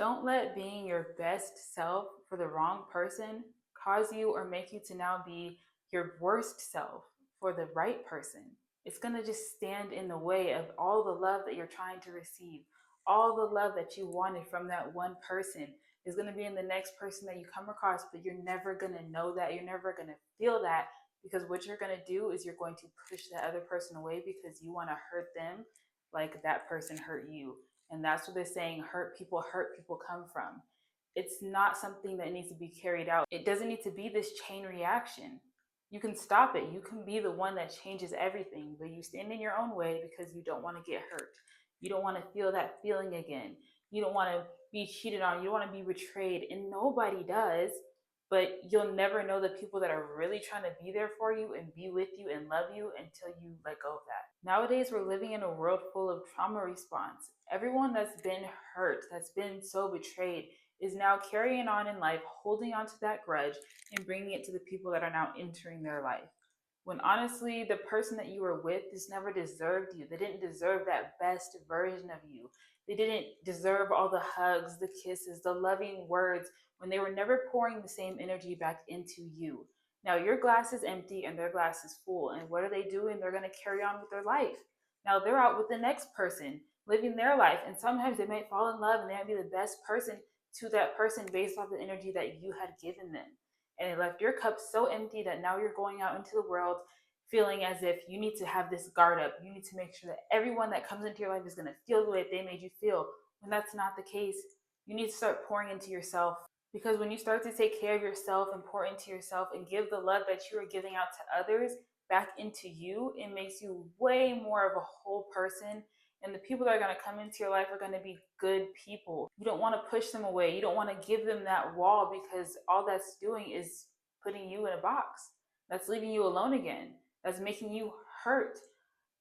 Don't let being your best self for the wrong person cause you or make you to now be your worst self for the right person. It's going to just stand in the way of all the love that you're trying to receive. All the love that you wanted from that one person is going to be in the next person that you come across, but you're never going to know that. You're never going to feel that, because what you're going to do is you're going to push that other person away because you want to hurt them like that person hurt you. And that's what they're saying, hurt people come from. It's not something that needs to be carried out. It doesn't need to be this chain reaction. You can stop it. You can be the one that changes everything, but you stand in your own way because you don't want to get hurt. You don't want to feel that feeling again. You don't want to be cheated on. You don't want to be betrayed. And nobody does. But you'll never know the people that are really trying to be there for you and be with you and love you until you let go of that. Nowadays, we're living in a world full of trauma response. Everyone that's been hurt, that's been so betrayed, is now carrying on in life, holding on to that grudge and bringing it to the people that are now entering their life. When honestly, the person that you were with just never deserved you. They didn't deserve that best version of you. They didn't deserve all the hugs, the kisses, the loving words when they were never pouring the same energy back into you. Now your glass is empty and their glass is full. And what are they doing? They're going to carry on with their life. Now they're out with the next person, living their life. And sometimes they might fall in love and they might be the best person to that person based off the energy that you had given them. And it left your cup so empty that now you're going out into the world feeling as if you need to have this guard up. You need to make sure that everyone that comes into your life is going to feel the way they made you feel. When that's not the case, you need to start pouring into yourself. Because when you start to take care of yourself and pour into yourself and give the love that you are giving out to others back into you, it makes you way more of a whole person. And the people that are going to come into your life are going to be good people. You don't want to push them away. You don't want to give them that wall, because all that's doing is putting you in a box. That's leaving you alone again. That's making you hurt.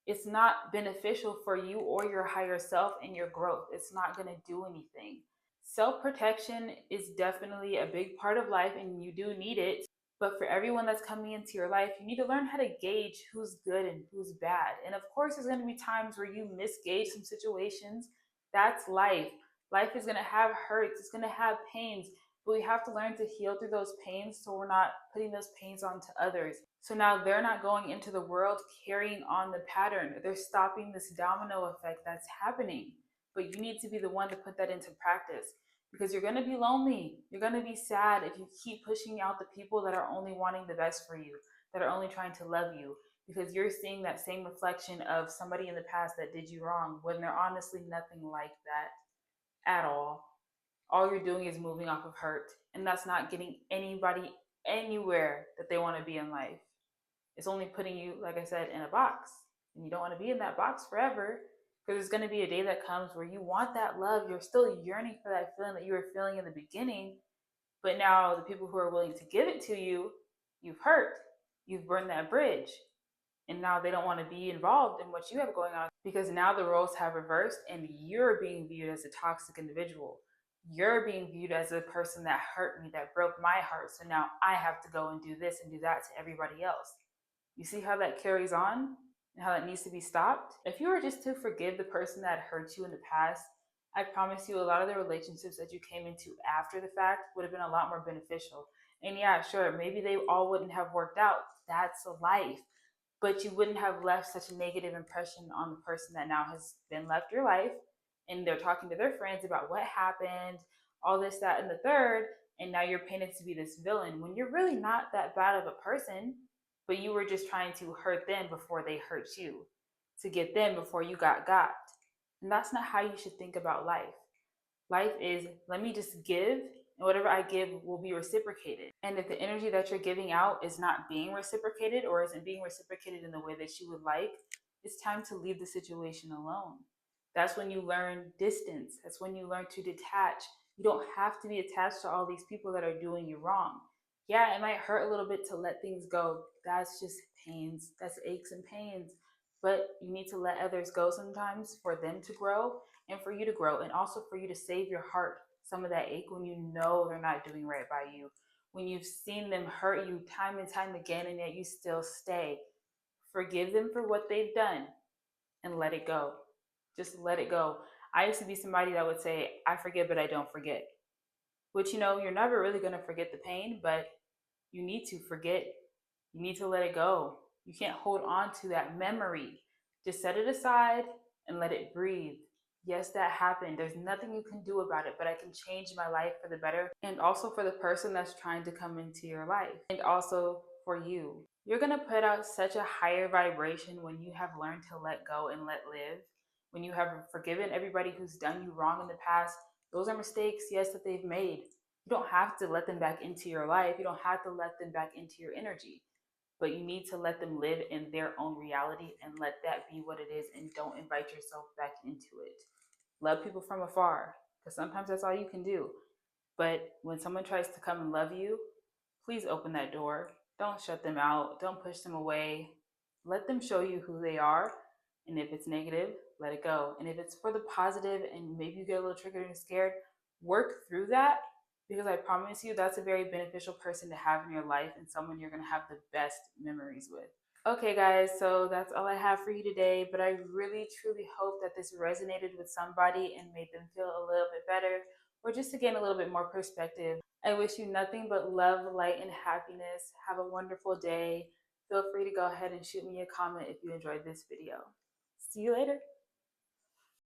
It's not beneficial for you or your higher self and your growth. It's not going to do anything. Self protection is definitely a big part of life and you do need it. But for everyone that's coming into your life, you need to learn how to gauge who's good and who's bad. And of course, there's going to be times where you misgauge some situations. That's life. Life is going to have hurts, it's going to have pains, but we have to learn to heal through those pains so we're not putting those pains onto others. So now they're not going into the world carrying on the pattern. They're stopping this domino effect that's happening. But you need to be the one to put that into practice, because you're going to be lonely. You're going to be sad if you keep pushing out the people that are only wanting the best for you, that are only trying to love you, because you're seeing that same reflection of somebody in the past that did you wrong when they're honestly nothing like that at all. All you're doing is moving off of hurt, and that's not getting anybody anywhere that they want to be in life. It's only putting you, like I said, in a box. And you don't want to be in that box forever, because there's going to be a day that comes where you want that love. You're still yearning for that feeling that you were feeling in the beginning. But now the people who are willing to give it to you, you've hurt. You've burned that bridge. And now they don't want to be involved in what you have going on, because now the roles have reversed and you're being viewed as a toxic individual. You're being viewed as a person that hurt me, that broke my heart. So now I have to go and do this and do that to everybody else. You see how that carries on and how that needs to be stopped? If you were just to forgive the person that hurt you in the past, I promise you a lot of the relationships that you came into after the fact would have been a lot more beneficial. And yeah, sure, maybe they all wouldn't have worked out. That's life. But you wouldn't have left such a negative impression on the person that now has been left your life, and they're talking to their friends about what happened, all this, that, and the third, and now you're painted to be this villain when you're really not that bad of a person, but you were just trying to hurt them before they hurt you, to get them before you got. And that's not how you should think about life. Life is, let me just give, and whatever I give will be reciprocated. And if the energy that you're giving out is not being reciprocated or isn't being reciprocated in the way that you would like, it's time to leave the situation alone. That's when you learn distance. That's when you learn to detach. You don't have to be attached to all these people that are doing you wrong. Yeah, it might hurt a little bit to let things go. That's just pains. That's aches and pains. But you need to let others go sometimes for them to grow and for you to grow, and also for you to save your heart some of that ache when you know they're not doing right by you, when you've seen them hurt you time and time again and yet you still stay. Forgive them for what they've done and let it go. Just let it go. I used to be somebody that would say, I forget, but I don't forget. Which, you're never really going to forget the pain, but you need to forget. You need to let it go. You can't hold on to that memory. Just set it aside and let it breathe. Yes, that happened. There's nothing you can do about it, but I can change my life for the better and also for the person that's trying to come into your life and also for you. You're going to put out such a higher vibration when you have learned to let go and let live. When you have forgiven everybody who's done you wrong in the past, those are mistakes, yes, that they've made. You don't have to let them back into your life. You don't have to let them back into your energy, but you need to let them live in their own reality and let that be what it is, and don't invite yourself back into it. Love people from afar, because sometimes that's all you can do. But when someone tries to come and love you, please open that door. Don't shut them out. Don't push them away. Let them show you who they are. And if it's negative, let it go. And if it's for the positive and maybe you get a little triggered and scared, work through that, because I promise you that's a very beneficial person to have in your life and someone you're going to have the best memories with. Okay, guys, so that's all I have for you today. But I really, truly hope that this resonated with somebody and made them feel a little bit better, or just to gain a little bit more perspective. I wish you nothing but love, light, and happiness. Have a wonderful day. Feel free to go ahead and shoot me a comment if you enjoyed this video. See you later.